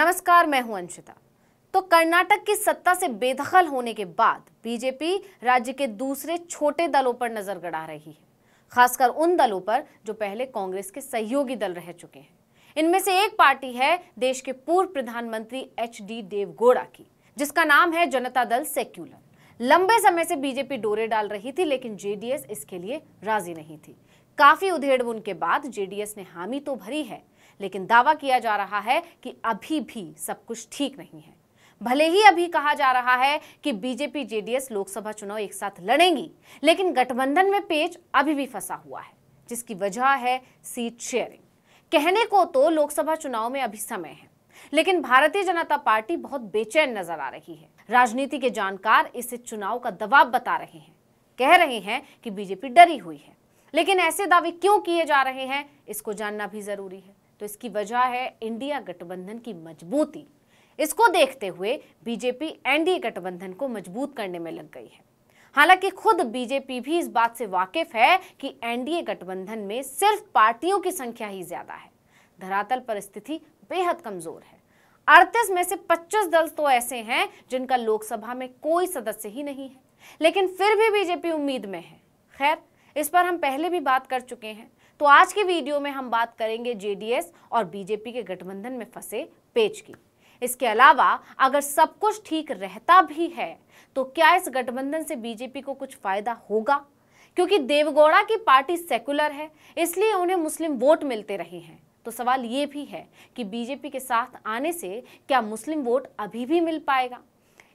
नमस्कार, मैं हूं अंशिता। तो कर्नाटक की सत्ता से बेदखल होने के बाद बीजेपी राज्य के दूसरे छोटे दलों पर नजर गड़ा रही है, खासकर उन दलों पर जो पहले कांग्रेस के सहयोगी दल रह चुके हैं। इनमें से एक पार्टी है देश के पूर्व प्रधानमंत्री एच.डी. देवगौड़ा की, जिसका नाम है जनता दल सेक्युलर। लंबे समय से बीजेपी डोरे डाल रही थी, लेकिन जेडीएस इसके लिए राजी नहीं थी। काफी उधेड़-बुन के बाद जेडीएस ने हामी तो भरी है, लेकिन दावा किया जा रहा है कि अभी भी सब कुछ ठीक नहीं है। भले ही अभी कहा जा रहा है कि बीजेपी जेडीएस लोकसभा चुनाव एक साथ लड़ेंगी, लेकिन गठबंधन में पेच अभी भी फंसा हुआ है, जिसकी वजह है सीट शेयरिंग। कहने को तो लोकसभा चुनाव में अभी समय है, लेकिन भारतीय जनता पार्टी बहुत बेचैन नजर आ रही है। राजनीति के जानकार इसे चुनाव का दबाव बता रहे हैं, कह रहे हैं कि बीजेपी डरी हुई है। लेकिन ऐसे दावे क्यों किए जा रहे हैं, इसको जानना भी जरूरी है। तो इसकी वजह है इंडिया गठबंधन की मजबूती। इसको देखते हुए बीजेपी एनडीए गठबंधन को मजबूत करने में लग गई है। हालांकि खुद बीजेपी भी इस बात से वाकिफ है कि एनडीए गठबंधन में सिर्फ पार्टियों की संख्या ही ज्यादा है, धरातल पर स्थिति बेहद कमजोर है। 38 में से 25 दल तो ऐसे हैं जिनका लोकसभा में कोई सदस्य ही नहीं है, लेकिन फिर भी बीजेपी उम्मीद में है। खैर, इस पर हम पहले भी बात कर चुके हैं, तो आज की वीडियो में हम बात करेंगे जेडीएस और बीजेपी के गठबंधन में फंसे पेच की। इसके अलावा अगर सब कुछ ठीक रहता भी है तो क्या इस गठबंधन से बीजेपी को कुछ फायदा होगा? क्योंकि देवगौड़ा की पार्टी सेकुलर है, इसलिए उन्हें मुस्लिम वोट मिलते रहे हैं। तो सवाल ये भी है कि बीजेपी के साथ आने से क्या मुस्लिम वोट अभी भी मिल पाएगा?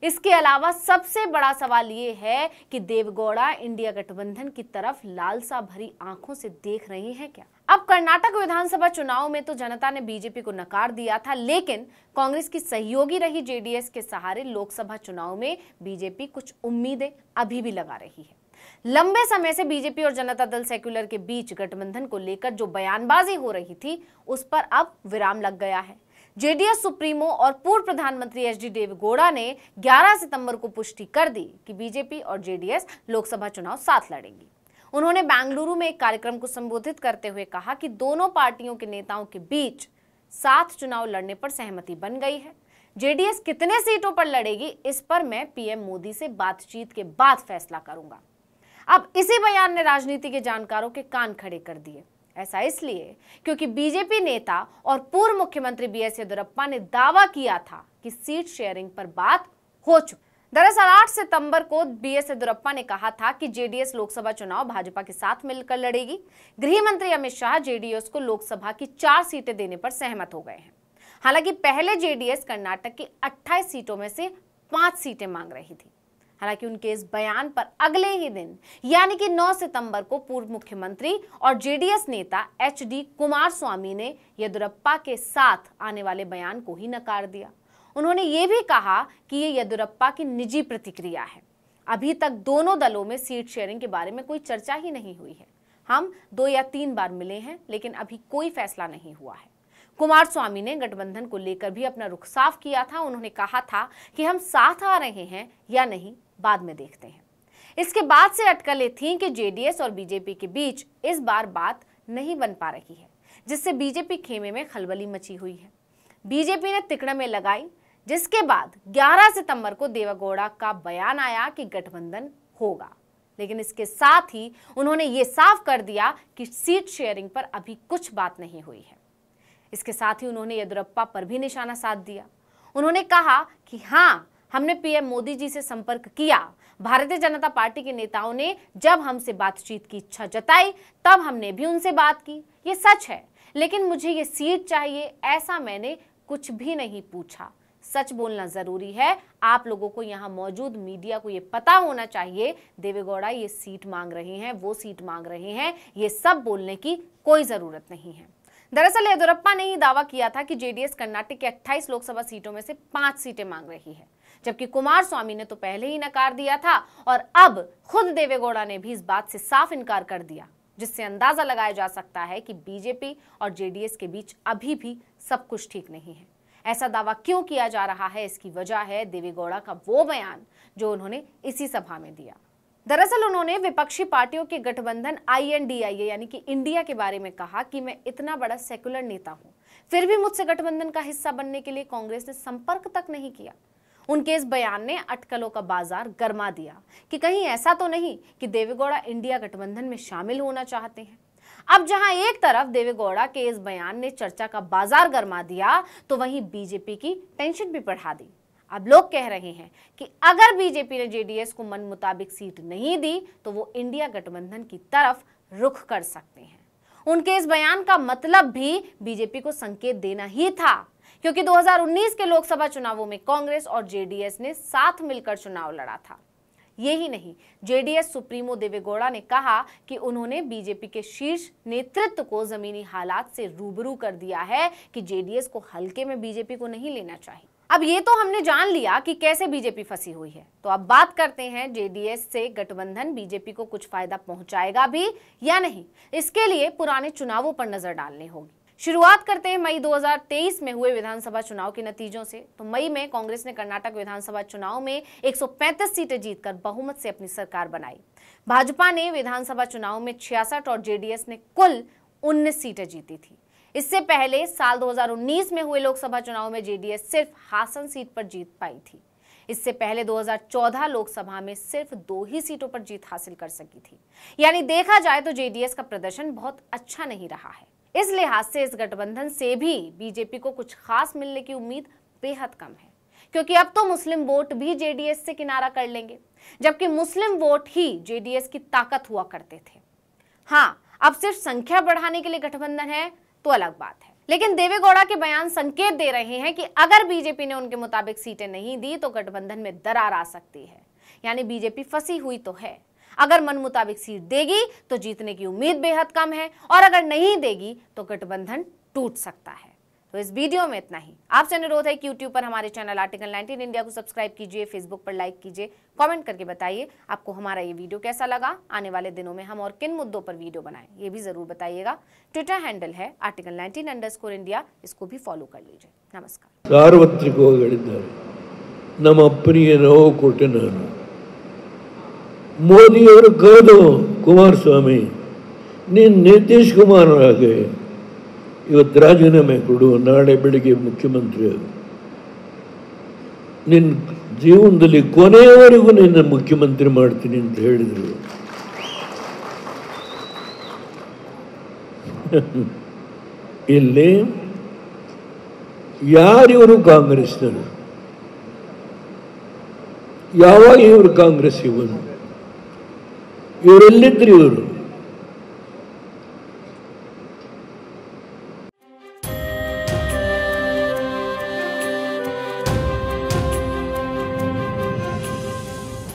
इसके अलावा सबसे बड़ा सवाल ये है कि देवगौड़ा इंडिया गठबंधन की तरफ लालसा भरी आंखों से देख रही हैं क्या? अब कर्नाटक विधानसभा चुनाव में तो जनता ने बीजेपी को नकार दिया था, लेकिन कांग्रेस की सहयोगी रही जेडीएस के सहारे लोकसभा चुनाव में बीजेपी कुछ उम्मीदें अभी भी लगा रही है। लंबे समय से बीजेपी और जनता दल सेक्युलर के बीच गठबंधन को लेकर जो बयानबाजी हो रही थी, उस पर अब विराम लग गया है। जेडीएस सुप्रीमो और पूर्व प्रधानमंत्री एच.डी. देवगौड़ा ने 11 सितंबर को पुष्टि कर दी कि बीजेपी और जेडीएस लोकसभा चुनाव साथ लड़ेंगी। उन्होंने बेंगलुरु में एक कार्यक्रम को संबोधित करते हुए कहा कि दोनों पार्टियों के नेताओं के बीच साथ चुनाव लड़ने पर सहमति बन गई है। जेडीएस कितने सीटों पर लड़ेगी, इस पर मैं पीएम मोदी से बातचीत के बाद फैसला करूंगा। अब इसी बयान ने राजनीति के जानकारों के कान खड़े कर दिए। ऐसा इसलिए क्योंकि बीजेपी नेता और पूर्व मुख्यमंत्री बीएस येदियुरप्पा ने दावा किया था कि सीट शेयरिंग पर बात हो चुकी। दरअसल 8 सितंबर को बीएस येदियुरप्पा ने कहा था कि जेडीएस लोकसभा चुनाव भाजपा के साथ मिलकर लड़ेगी। गृह मंत्री अमित शाह जेडीएस को लोकसभा की 4 सीटें देने पर सहमत हो गए हैं। हालांकि पहले जेडीएस कर्नाटक की 28 सीटों में से 5 सीटें मांग रही थी। हालांकि उनके इस बयान पर अगले ही दिन यानी कि 9 सितंबर को पूर्व मुख्यमंत्री और जेडीएस नेता एच.डी. कुमारस्वामी ने येदियुरप्पा के साथ आने वाले बयान को ही नकार दिया। उन्होंने ये भी कहा कि ये येदियुरप्पा की निजी प्रतिक्रिया है। अभी तक दोनों दलों में सीट शेयरिंग के बारे में कोई चर्चा ही नहीं हुई है। हम 2 या 3 बार मिले हैं, लेकिन अभी कोई फैसला नहीं हुआ है। कुमारस्वामी ने गठबंधन को लेकर भी अपना रुख साफ किया था। उन्होंने कहा था कि हम साथ आ रहे हैं या नहीं, बाद में देखते हैं। इसके बाद से अटकलें थीं कि जेडीएस और बीजेपी के बीच इस बार बात नहीं बन पा रही है, जिससे बीजेपी खेमे में खलबली मची हुई है। बीजेपी ने तिकड़ा में लगाई, जिसके बाद 11 सितंबर को देवगौड़ा का बयान आया कि गठबंधन होगा। लेकिन इसके साथ ही उन्होंने ये साफ कर दिया कि सीट शेयरिंग पर अभी कुछ बात नहीं हुई है। इसके साथ ही उन्होंने येदियुरप्पा पर भी निशाना साध दिया। उन्होंने कहा कि हाँ, हमने पीएम मोदी जी से संपर्क किया। भारतीय जनता पार्टी के नेताओं ने जब हमसे बातचीत की इच्छा जताई, तब हमने भी उनसे बात की। ये सच है, लेकिन मुझे ये सीट चाहिए, ऐसा मैंने कुछ भी नहीं पूछा। सच बोलना जरूरी है। आप लोगों को यहाँ मौजूद मीडिया को ये पता होना चाहिए, देवेगौड़ा ये सीट मांग रहे हैं, वो सीट मांग रहे हैं, ये सब बोलने की कोई जरूरत नहीं है। दरअसल येदियुरप्पा ने ही दावा किया था कि जेडीएस कर्नाटक के 28 लोकसभा सीटों में से 5 सीटें मांग रही है, जबकि कुमारस्वामी ने तो पहले ही नकार दिया था और अब खुद देवेगौड़ा ने भी इस बात से साफ इनकार कर दिया, जिससे अंदाजा लगाया जा सकता है कि बीजेपी और जेडीएस के बीच अभी भी सब कुछ ठीक नहीं है। ऐसा दावा क्यों किया जा रहा है, इसकी वजह है देवेगौड़ा का वो बयान जो उन्होंने इसी सभा में दिया। दरअसल उन्होंने विपक्षी पार्टियों के गठबंधन INDIA यानी कि इंडिया के बारे में कहा कि मैं इतना बड़ा सेकुलर नेता हूं, फिर भी मुझसे गठबंधन का हिस्सा बनने के लिए कांग्रेस ने संपर्क तक नहीं किया। उनके इस बयान ने अटकलों का बाजार गरमा दिया कि कहीं ऐसा तो नहीं कि देवेगौड़ा इंडिया गठबंधन में शामिल होना चाहते हैं। अब जहां एक तरफ देवेगौड़ा के इस बयान ने चर्चा का बाजार गरमा दिया, तो वहीं बीजेपी की टेंशन भी बढ़ा दी। अब लोग कह रहे हैं कि अगर बीजेपी ने जेडीएस को मन मुताबिक सीट नहीं दी तो वो इंडिया गठबंधन की तरफ रुख कर सकते हैं। उनके इस बयान का मतलब भी बीजेपी को संकेत देना ही था, क्योंकि 2019 के लोकसभा चुनावों में कांग्रेस और जेडीएस ने साथ मिलकर चुनाव लड़ा था। यही नहीं, जेडीएस सुप्रीमो देवेगौड़ा ने कहा कि उन्होंने बीजेपी के शीर्ष नेतृत्व को जमीनी हालात से रूबरू कर दिया है कि जेडीएस को हल्के में बीजेपी को नहीं लेना चाहिए। अब ये तो हमने जान लिया कि कैसे बीजेपी फंसी हुई है, तो अब बात करते हैं जेडीएस से गठबंधन बीजेपी को कुछ फायदा पहुंचाएगा भी या नहीं। इसके लिए पुराने चुनावों पर नजर डालनी होगी। शुरुआत करते हैं मई 2023 में हुए विधानसभा चुनाव के नतीजों से। तो मई में कांग्रेस ने कर्नाटक विधानसभा चुनाव में 135 सीटें जीतकर बहुमत से अपनी सरकार बनाई। भाजपा ने विधानसभा चुनाव में 66 और जेडीएस ने कुल 19 सीटें जीती थी। इससे पहले साल 2019 में हुए लोकसभा चुनाव में जेडीएस सिर्फ हासन सीट पर जीत पाई थी। इससे पहले 2014 लोकसभा में सिर्फ 2 ही सीटों पर जीत हासिल कर सकी थी। यानी देखा जाए तो जेडीएस का प्रदर्शन बहुत अच्छा नहीं रहा है। इस लिहाज से इस गठबंधन से भी बीजेपी को कुछ खास मिलने की उम्मीद बेहद कम है, क्योंकि अब तो मुस्लिम वोट भी जेडीएस से किनारा कर लेंगे, जबकि मुस्लिम वोट ही जेडीएस की ताकत हुआ करते थे। हाँ, अब सिर्फ संख्या बढ़ाने के लिए गठबंधन है तो अलग बात है। लेकिन देवेगौड़ा के बयान संकेत दे रहे हैं कि अगर बीजेपी ने उनके मुताबिक सीटें नहीं दी तो गठबंधन में दरार आ सकती है। यानी बीजेपी फंसी हुई तो है। अगर मन मुताबिक सीट देगी तो जीतने की उम्मीद बेहद कम है, और अगर नहीं देगी तो गठबंधन टूट सकता है। तो इस वीडियो में इतना ही। आपसे अनुरोध है कि यूट्यूब पर हमारे चैनल आर्टिकल 19 इंडिया को सब्सक्राइब कीजिए, फेसबुक पर लाइक कीजिए, कमेंट करके बताइए आपको हमारा ये वीडियो कैसा लगा। आने वाले दिनों में हम और किन मुद्दों पर वीडियो बनाएं ये भी जरूर बताइएगा। ट्विटर हैंडल है आर्टिकल 19_India, इसको भी फॉलो कर लीजिए। नमस्कार। ಸಾರ್ವತ್ರಿಕವಾಗಿದ್ದಾರೆ ನಮ್ಮ ಅಪ್ಪನಿಗೆ ನೋವು ಕೊಟ್ಟೆ ನಾನು। ಮೋದಿಯವರು ಕರೆದು ಕುಮಾರಸ್ವಾಮಿ ನೀನು ನಿತೀಶ್ ಕುಮಾರ್ ಹಾಗೆ ಇವತ್ತು ರಾಜೀನಾಮೆ ಕೊಡು, ನಾಳೆ ಬೆಳಿಗ್ಗೆ ಮುಖ್ಯಮಂತ್ರಿ ಆಗು, ನಿನ್ನ ಜೀವನದಲ್ಲಿ ಕೊನೆಯವರೆಗೂ ನಿನ್ನ ಮುಖ್ಯಮಂತ್ರಿ ಮಾಡ್ತೀನಿ ಅಂತ ಹೇಳಿದರು. ಇಲ್ಲಿ ಯಾರಿವರು ಕಾಂಗ್ರೆಸ್ನವರು? ಯಾವಾಗ ಇವರು ಕಾಂಗ್ರೆಸ್ಸಿಗೆ ಬಂದರು? ಇವರೆಲ್ಲಿದ್ರು? ಇವರು